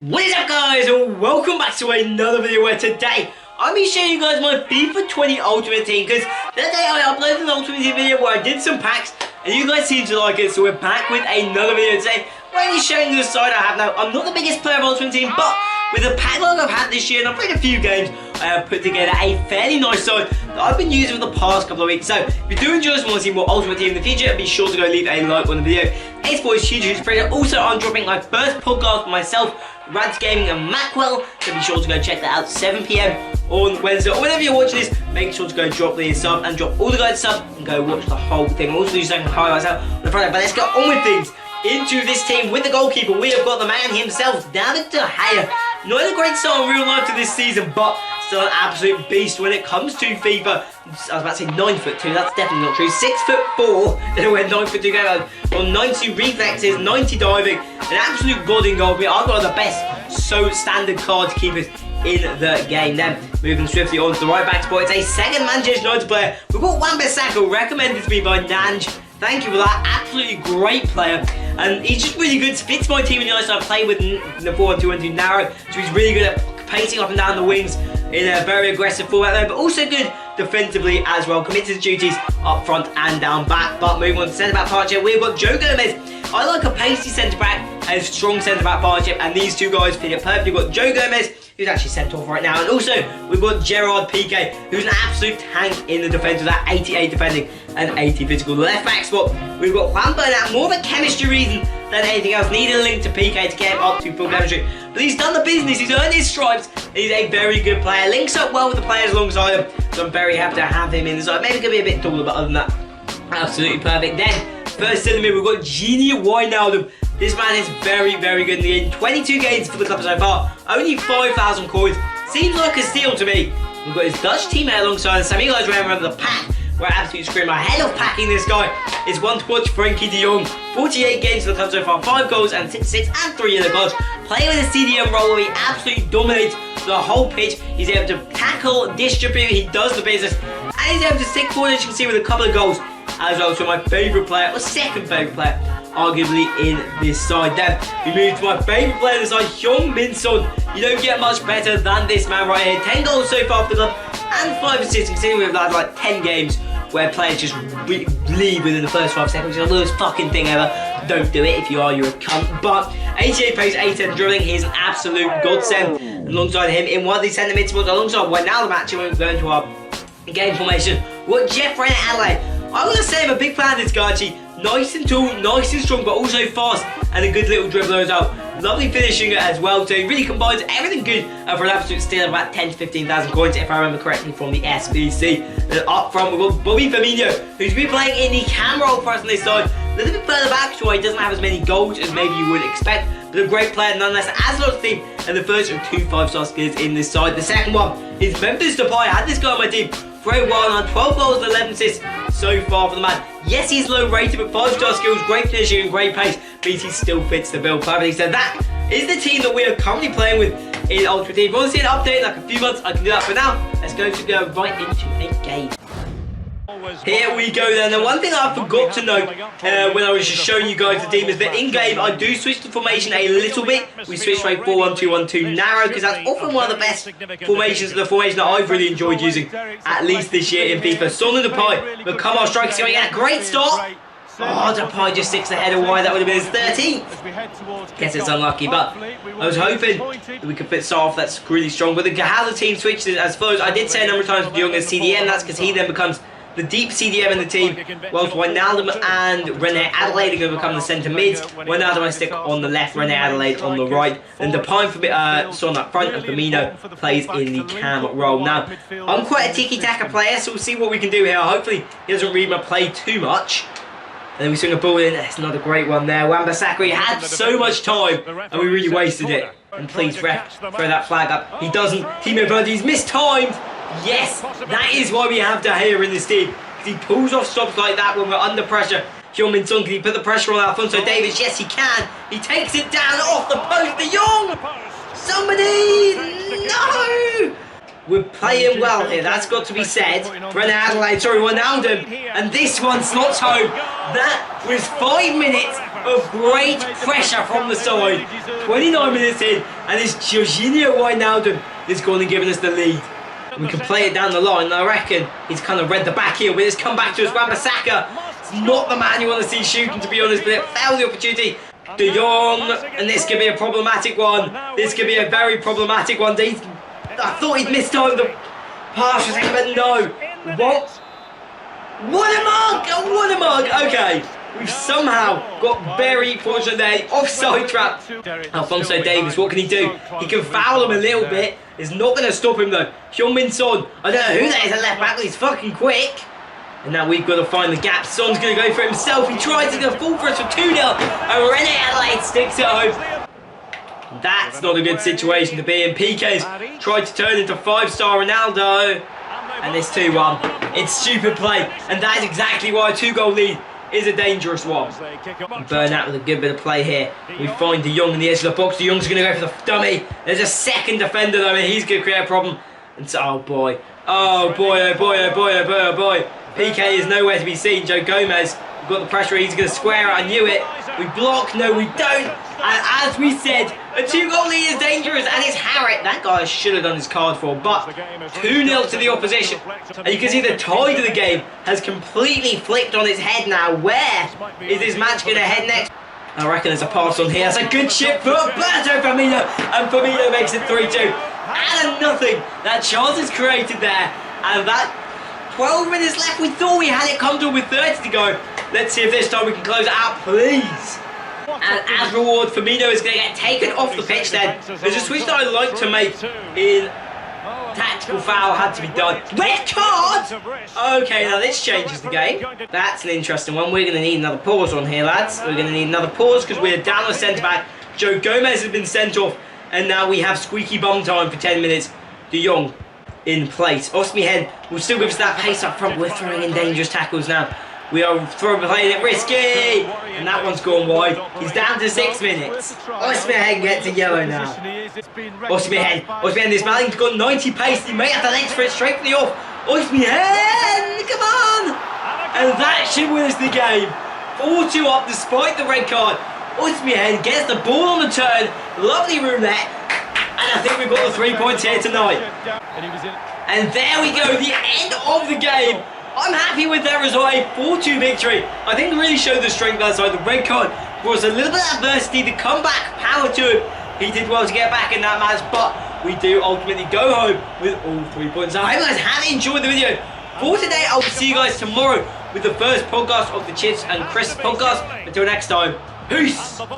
What is up, guys, and welcome back to another video where today I'll be showing you guys my FIFA 20 Ultimate Team, because that day I uploaded an Ultimate Team video where I did some packs and you guys seem to like it, so we're back with another video today where I'm showing you the side I have now. I'm not the biggest player of Ultimate Team, but with the pack log I've had this year and I've played a few games, I have put together a fairly nice side that I've been using for the past couple of weeks. So if you do enjoy this and want to see more Ultimate Team in the future, be sure to go leave a like on the video. It's boys, huge appreciate. Also, I'm dropping my first podcast for myself, Rants Gaming and Macwell, so be sure to go check that out 7 PM on Wednesday, or whenever you're watching this, make sure to go drop the sub and drop all the guys sub and go watch the whole thing. I'll also do some highlights out on the Friday, but let's get on with things. Into this team with the goalkeeper, we have got the man himself, David De Gea. Not a great start in real life to this season, but still an absolute beast when it comes to FIFA. I was about to say 9'2", that's definitely not true. 6'4", then we're 9'2" going on 92 reflexes, 90 diving, an absolute god in goal. I've got one of the best standard card keepers in the game. Then moving swiftly on to the right back spot, it's a second Manchester United player. We've got Wan-Bissaka, recommended to me by Nanj. Thank you for that, absolutely great player. And he's just really good, fits my team in the ice. I play with the 4-1-2-1-2 narrow, so he's really good at pacing up and down the wings in a very aggressive format there, but also good defensively as well, committed to duties up front and down back. But moving on to centre back partnership, we've got Joe Gomez. I like a pacey centre back and a strong centre back partnership, and these two guys fit it perfectly. We've got Joe Gomez, who's actually sent off right now, and also we've got Gerard Piqué, who's an absolute tank in the defence with that 88 defending and 80 physical. The left back spot, we've got Juan Bernat, more of a chemistry reason than anything else. Needed a link to Piqué to get him up to full chemistry, but he's done the business, he's earned his stripes, he's a very good player, links up well with the players alongside him, so I'm very happy to have him in the side. Maybe going to be a bit taller, but other than that, absolutely perfect. Then, first in the middle, we've got Genie Wijnaldum. This man is very, very good in the game. 22 games for the club so far, only 5,000 coins. Seems like a steal to me. We've got his Dutch teammate alongside, some of you guys remember the pack. We're absolutely screaming ahead of packing this guy. It's one to watch Frankie De Jong. 48 games for the club so far, 5 goals and 6 assists and 3 yellow cards. Playing with a CDM role where he absolutely dominates the whole pitch. He's able to tackle, distribute, he does the business. And he's able to stick forward, as you can see, with a couple of goals as well. So my favourite player, or second favourite player, arguably in this side. Then we move to my favourite player in this side, Heung-min Son. You don't get much better than this man right here. 10 goals so far for the club and 5 assists. Considering we've had like 10 games where players just leave within the first 5 seconds. It's the worst fucking thing ever. Don't do it. If you are, you're a cunt. But 88 pace, 87 dribbling, he's an absolute godsend. Alongside him in one of these centre mid spots, alongside Wijnaldum, actually, when we go into our game formation, what Jeff Renner Adelaide. I'm going to say I'm a big fan of this guy, actually. Nice and tall, nice and strong, but also fast, and a good little dribbler as well. Lovely finishing as well, so he really combines everything good for an absolute steal of about 10 to 15,000 coins, if I remember correctly, from the SBC. And up front, we've got Bobby Firmino, who's been playing in the cam role for us on this side. A little bit further back, so he doesn't have as many goals as maybe you would expect, but a great player nonetheless, as lots of team, and the first of 2 5-star skills in this side. The second one is Memphis Depay. I had this guy on my team for a while now, 12 goals and 11 assists so far for the man. Yes, he's low rated, but 5-star skills, great finishing and great pace, means he still fits the bill perfectly. So that is the team that we are currently playing with in Ultimate Team. If you want to see an update in like a few months, I can do that. For now, let's go right into a game. Here we go then. The one thing I forgot to note when I was just showing you guys the team is that in game I do switch the formation a little bit. We switch to a 4-1-2-1-2 narrow, because that's often one of the best formations, the formation that I've really enjoyed using, at least this year in FIFA. Son and Depay, but come on, strikers going at a great start. Oh, Depay just 6 ahead of wide. That would have been his 13th. Guess it's unlucky, but I was hoping that we could start off that's really strong. But how the team switched it as follows. I did say a number of times with De Jong as CDM, that's because he then becomes the deep CDM in the team, whilst Wijnaldum and Renner Adelaide are going to become the centre mids. Wijnaldum I stick on the left, Renner Adelaide on the right, and Depay for Son up front, and Firmino plays in the cam role. Now, I'm quite a tiki-taka player, so we'll see what we can do here. Hopefully he doesn't read my play too much. And then we swing a ball in. It's another great one there. Wan-Bissaka, he had so much time, and we really wasted it. And please, ref, throw that flag up. He doesn't. Timo Werner's mistimed. Yes, that is why we have De Gea in this team. He pulls off stops like that when we're under pressure. Heung-min Son, can he put the pressure on Alphonso Davies? Yes, he can. He takes it down off the post. De Jong! Somebody! No! We're playing well here, that's got to be said. Wijnaldum, and this one slots home. That was 5 minutes of great pressure from the side. 29 minutes in, and it's Jorginho Wijnaldum is going to give us the lead. We can play it down the line, and I reckon he's kind of read the back heel, but it's come back to us. Wan-Bissaka, it's not the man you want to see shooting, to be honest, but it failed the opportunity. De Jong, and this could be a problematic one. This could be a very problematic one. I thought he'd missed out the pass for a second, but no. What? What a mark! Oh, what a mark! Okay, we've somehow got very fortunate there. Offside trap. Alphonso Davies, what can he do? He can foul him a little bit. It's not going to stop him though. Heung-min Son, I don't know who that is at left back, but he's fucking quick. And now we've got to find the gap. Son's going to go for himself. He tries to go full for us for 2-0. And Rene Adelaide sticks it home. That's not a good situation to be in. PK's tried to turn into 5-star Ronaldo. And it's 2-1. It's stupid play. And that is exactly why a 2-goal lead is a dangerous one. BERNAT with a good bit of play here. We find De Jong in the edge of the box. De Jong's going to go for the dummy. There's a second defender though, and he's going to create a problem. And so, oh boy. Oh boy, oh boy, oh boy, oh boy, oh boy. PK is nowhere to be seen. Joe Gomez, we've got the pressure. He's going to square it. I knew it. We block. No, we don't. And as we said, a 2-goal lead is dangerous, and it's Harriet. That guy should have done his card for, but 2-0 to the opposition. And you can see the tide of the game has completely flipped on its head now. Where is this match going to head next? I reckon there's a pass on here. That's a good chip for Roberto Firmino, and Firmino makes it 3-2. Out of nothing, that chance is created there, and that 12 minutes left. We thought we had it comfortable with 30 to go. Let's see if this time we can close it out, please. And as reward, Firmino is going to get taken off the pitch then. There's a switch that I like to make in tactical foul had to be done. Red card! Okay, now this changes the game. That's an interesting one. We're going to need another pause on here, lads. We're going to need another pause because we're down a centre-back. Joe Gomez has been sent off. And now we have squeaky bum time for 10 minutes. De Jong in place. Osmihen will still give us that pace up front. We're throwing in dangerous tackles now. We are playing it risky, and that one's gone wide. He's down to 6 minutes. Osmihen gets a yellow now. Osmihen, this man's got 90 pace. He may have the legs for it straight from the off. Osmihen, come on! And that should win us the game. 4-2 up despite the red card. Osmihen gets the ball on the turn. Lovely roulette. And I think we've got the 3 points here tonight. And there we go, the end of the game. I'm happy with that result, a 4-2 victory. I think it really showed the strength outside. The red card brought us a little bit of adversity to come back, power to him. He did well to get back in that match, but we do ultimately go home with all 3 points. So I hope you guys have enjoyed the video. For today, I will see you guys tomorrow with the first podcast of the Chips and Chris podcast. Until next time, peace!